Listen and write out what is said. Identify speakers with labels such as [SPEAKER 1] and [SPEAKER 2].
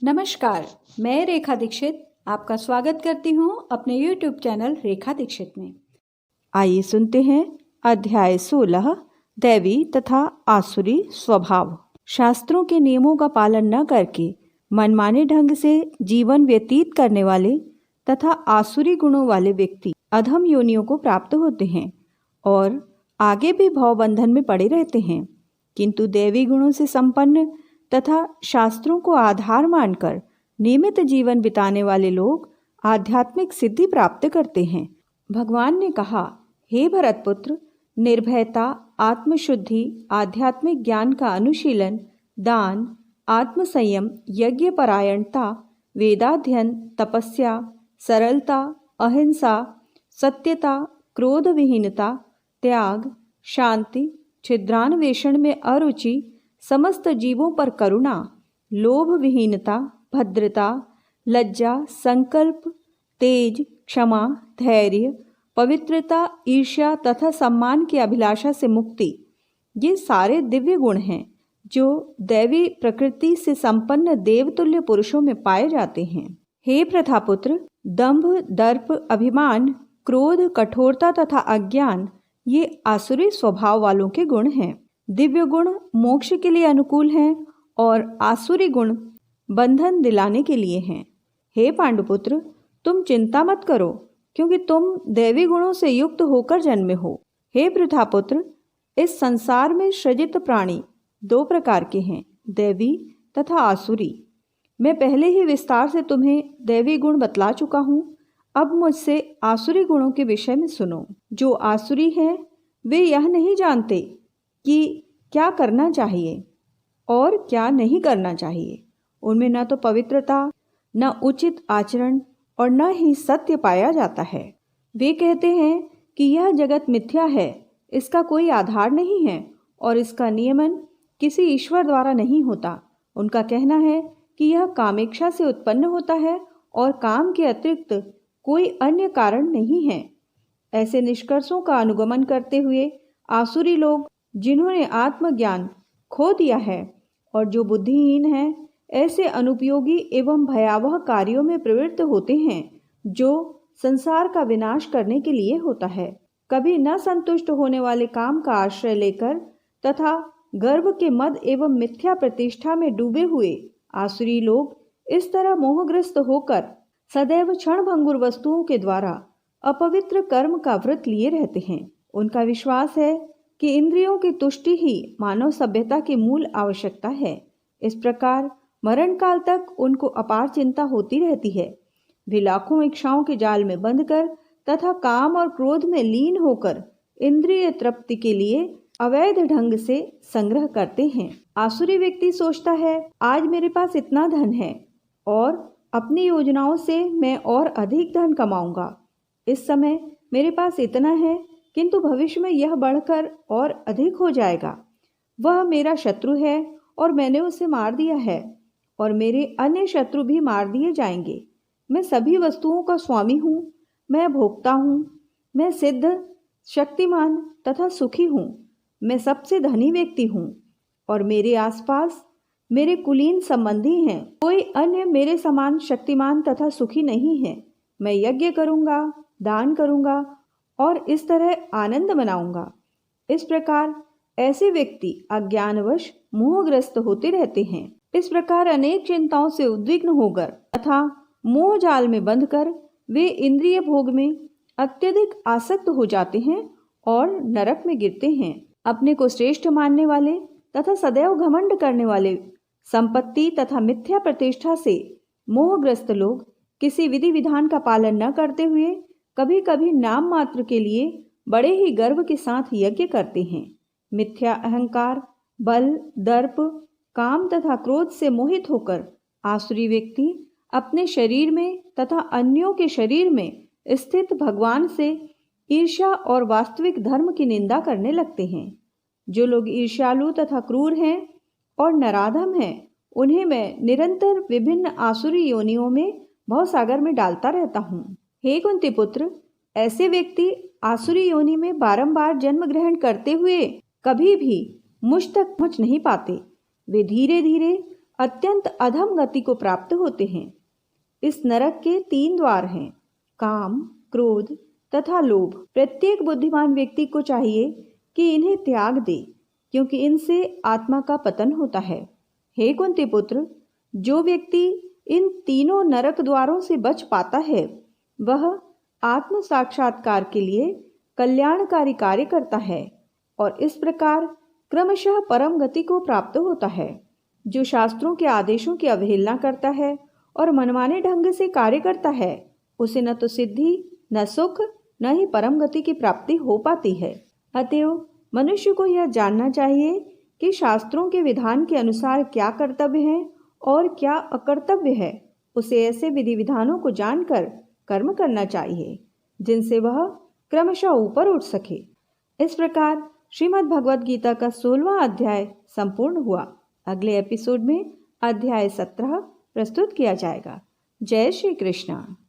[SPEAKER 1] नमस्कार, मैं रेखा दीक्षित आपका स्वागत करती हूँ अपने YouTube चैनल रेखा दीक्षित में। आइए सुनते हैं अध्याय 16 दैवी तथा आसुरी स्वभाव। शास्त्रों के नियमों का पालन न करके मनमाने ढंग से जीवन व्यतीत करने वाले तथा आसुरी गुणों वाले व्यक्ति अधम योनियों को प्राप्त होते हैं और आगे भी भवबंधन में पड़े रहते हैं। किंतु दैवी गुणों से संपन्न तथा शास्त्रों को आधार मानकर नियमित जीवन बिताने वाले लोग आध्यात्मिक सिद्धि प्राप्त करते हैं। भगवान ने कहा, हे भरतपुत्र, निर्भयता, आत्मशुद्धि, आध्यात्मिक ज्ञान का अनुशीलन, दान, आत्मसंयम, यज्ञ परायणता, वेदाध्ययन, तपस्या, सरलता, अहिंसा, सत्यता, क्रोध विहीनता, त्याग, शांति, छिद्रान्वेषण में अरुचि, समस्त जीवों पर करुणा, लोभ विहीनता, भद्रता, लज्जा, संकल्प, तेज, क्षमा, धैर्य, पवित्रता, ईर्ष्या तथा सम्मान की अभिलाषा से मुक्ति, ये सारे दिव्य गुण हैं जो दैवी प्रकृति से संपन्न देवतुल्य पुरुषों में पाए जाते हैं। हे प्रथापुत्र, दंभ, दर्प, अभिमान, क्रोध, कठोरता तथा अज्ञान ये आसुरी स्वभाव वालों के गुण हैं। दिव्य गुण मोक्ष के लिए अनुकूल हैं और आसुरी गुण बंधन दिलाने के लिए हैं। हे पांडुपुत्र, तुम चिंता मत करो, क्योंकि तुम दैवी गुणों से युक्त होकर जन्मे हो। हे पृथापुत्र, इस संसार में सृजित प्राणी दो प्रकार के हैं, दैवी तथा आसुरी। मैं पहले ही विस्तार से तुम्हें दैवी गुण बतला चुका हूँ। अब मुझसे आसुरी गुणों के विषय में सुनो। जो आसुरी हैं वे यह नहीं जानते कि क्या करना चाहिए और क्या नहीं करना चाहिए। उनमें न तो पवित्रता, न उचित आचरण और न ही सत्य पाया जाता है। वे कहते हैं कि यह जगत मिथ्या है, इसका कोई आधार नहीं है और इसका नियमन किसी ईश्वर द्वारा नहीं होता। उनका कहना है कि यह कामेक्षा से उत्पन्न होता है और काम के अतिरिक्त कोई अन्य कारण नहीं है। ऐसे निष्कर्षों का अनुगमन करते हुए आसुरी लोग, जिन्होंने आत्मज्ञान खो दिया है और जो बुद्धिहीन हैं, ऐसे अनुपयोगी एवं भयावह कार्यों में प्रवृत्त होते हैं जो संसार का विनाश करने के लिए होता है। कभी न संतुष्ट होने वाले काम का आश्रय लेकर तथा गर्व के मद एवं मिथ्या प्रतिष्ठा में डूबे हुए आसुरी लोग इस तरह मोहग्रस्त होकर सदैव क्षणभंगुर वस्तुओं के द्वारा अपवित्र कर्म का व्रत लिए रहते हैं। उनका विश्वास है कि इंद्रियों की तुष्टि ही मानव सभ्यता की मूल आवश्यकता है। इस प्रकार मरण काल तक उनको अपार चिंता होती रहती है। वे लाखों इच्छाओं के जाल में बंधकर तथा काम और क्रोध में लीन होकर इंद्रिय तृप्ति के लिए अवैध ढंग से संग्रह करते हैं। आसुरी व्यक्ति सोचता है, आज मेरे पास इतना धन है और अपनी योजनाओं से मैं और अधिक धन कमाऊंगा। इस समय मेरे पास इतना है, किंतु भविष्य में यह बढ़कर और अधिक हो जाएगा। वह मेरा शत्रु है और मैंने उसे मार दिया है और मेरे अन्य शत्रु भी मार दिए जाएंगे। मैं सभी वस्तुओं का स्वामी हूँ, मैं भोक्ता हूँ, मैं सिद्ध, शक्तिमान तथा सुखी हूँ, मैं सबसे धनी व्यक्ति हूँ और मेरे आसपास मेरे कुलीन संबंधी हैं। कोई अन्य मेरे समान शक्तिमान तथा सुखी नहीं है। मैं यज्ञ करूँगा, दान करूँगा और इस तरह आनंद मनाऊंगा। इस प्रकार ऐसे व्यक्ति अज्ञानवश मोहग्रस्त होते रहते हैं। इस प्रकार अनेक चिंताओं से उद्विग्न होकर तथा मोह जाल में बंधकर वे इंद्रिय भोग में अत्यधिक आसक्त हो जाते हैं और नरक में गिरते हैं। अपने को श्रेष्ठ मानने वाले तथा सदैव घमंड करने वाले, संपत्ति तथा मिथ्या प्रतिष्ठा से मोहग्रस्त लोग किसी विधि विधान का पालन न करते हुए कभी कभी नाम मात्र के लिए बड़े ही गर्व के साथ यज्ञ करते हैं। मिथ्या अहंकार, बल, दर्प, काम तथा क्रोध से मोहित होकर आसुरी व्यक्ति अपने शरीर में तथा अन्यों के शरीर में स्थित भगवान से ईर्ष्या और वास्तविक धर्म की निंदा करने लगते हैं। जो लोग ईर्ष्यालु तथा क्रूर हैं और नराधम हैं, उन्हें मैं निरंतर विभिन्न आसुरी योनियों में भवसागर में डालता रहता हूँ। हे कुंती पुत्र, ऐसे व्यक्ति आसुरी योनि में बारंबार जन्म ग्रहण करते हुए कभी भी मुझ तक पहुँच नहीं पाते। वे धीरे धीरे अत्यंत अधम गति को प्राप्त होते हैं। इस नरक के 3 द्वार हैं, काम, क्रोध तथा लोभ। प्रत्येक बुद्धिमान व्यक्ति को चाहिए कि इन्हें त्याग दे, क्योंकि इनसे आत्मा का पतन होता है। हे कुंती पुत्र, जो व्यक्ति इन तीनों नरक द्वारों से बच पाता है, वह आत्म साक्षात्कार के लिए कल्याणकारी कार्य करता है और इस प्रकार क्रमशः परम गति को प्राप्त होता है। जो शास्त्रों के आदेशों की अवहेलना करता है और मनमाने ढंग से कार्य करता है, उसे न तो सिद्धि, न सुख, न ही परम गति की प्राप्ति हो पाती है। अतएव मनुष्य को यह जानना चाहिए कि शास्त्रों के विधान के अनुसार क्या कर्तव्य है और क्या अकर्तव्य है। उसे ऐसे विधि विधानों को जानकर कर्म करना चाहिए जिनसे वह क्रमशः ऊपर उठ सके। इस प्रकार श्रीमद् भगवद गीता का 16वां अध्याय संपूर्ण हुआ। अगले एपिसोड में अध्याय 17 प्रस्तुत किया जाएगा। जय श्री कृष्ण।